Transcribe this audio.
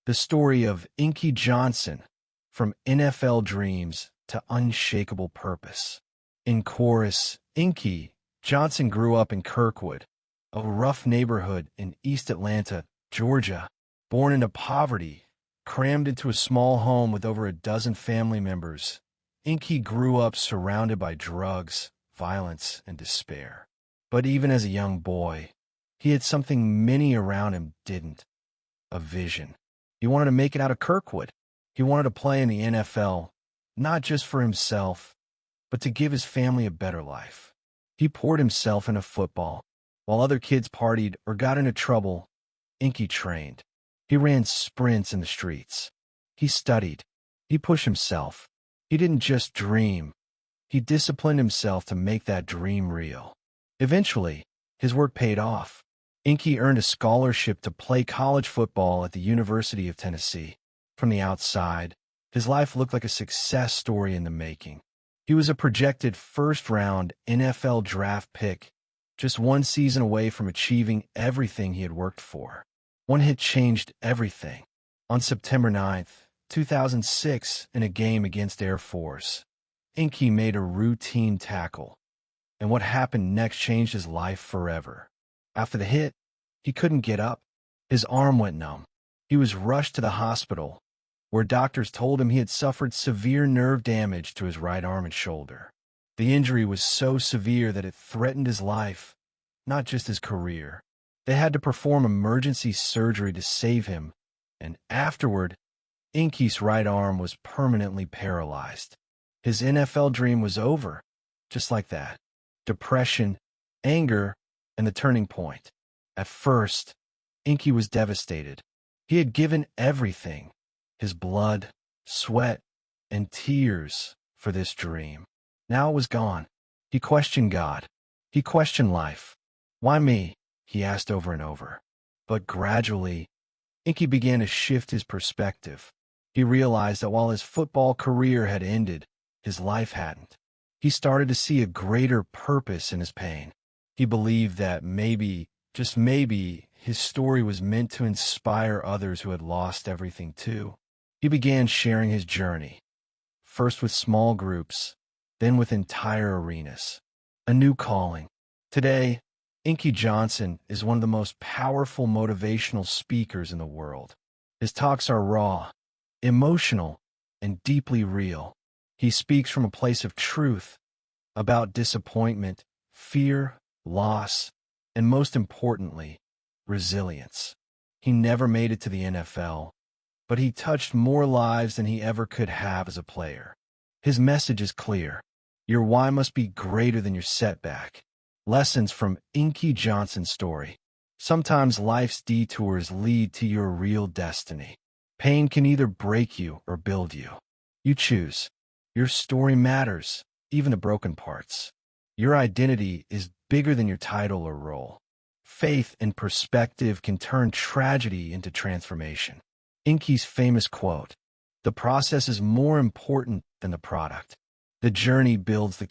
The story of Inky Johnson, from NFL dreams to unshakable purpose. In chorus, Inky Johnson grew up in Kirkwood, a rough neighborhood in East Atlanta, Georgia. Born into poverty, crammed into a small home with over a dozen family members, Inky grew up surrounded by drugs, violence, and despair. But even as a young boy, he had something many around him didn't: a vision. He wanted to make it out of Kirkwood. He wanted to play in the NFL, not just for himself, but to give his family a better life. He poured himself into football. While other kids partied or got into trouble, Inky trained. He ran sprints in the streets. He studied. He pushed himself. He didn't just dream. He disciplined himself to make that dream real. Eventually, his work paid off. Inky earned a scholarship to play college football at the University of Tennessee. From the outside, his life looked like a success story in the making. He was a projected first-round NFL draft pick, just one season away from achieving everything he had worked for. One hit changed everything. On September 9th, 2006, in a game against Air Force, Inky made a routine tackle, and what happened next changed his life forever. After the hit, he couldn't get up. His arm went numb. He was rushed to the hospital, where doctors told him he had suffered severe nerve damage to his right arm and shoulder. The injury was so severe that it threatened his life, not just his career. They had to perform emergency surgery to save him, and afterward, Inky's right arm was permanently paralyzed. His NFL dream was over, just like that. Depression, anger, and the turning point. At first, Inky was devastated. He had given everything, his blood, sweat, and tears, for this dream. Now it was gone. He questioned God. He questioned life. Why me? He asked over and over. But gradually, Inky began to shift his perspective. He realized that while his football career had ended, his life hadn't. He started to see a greater purpose in his pain. He believed that maybe, just maybe, his story was meant to inspire others who had lost everything too. He began sharing his journey, first with small groups, then with entire arenas. A new calling. Today, Inky Johnson is one of the most powerful motivational speakers in the world. His talks are raw, emotional, and deeply real. He speaks from a place of truth, about disappointment, fear, loss, and most importantly, resilience. He never made it to the NFL, but he touched more lives than he ever could have as a player. His message is clear. Your why must be greater than your setback. Lessons from Inky Johnson's story. Sometimes life's detours lead to your real destiny. Pain can either break you or build you. You choose. Your story matters, even the broken parts. Your identity is bigger than your title or role. Faith and perspective can turn tragedy into transformation. Inky's famous quote, "The process is more important than the product. The journey builds the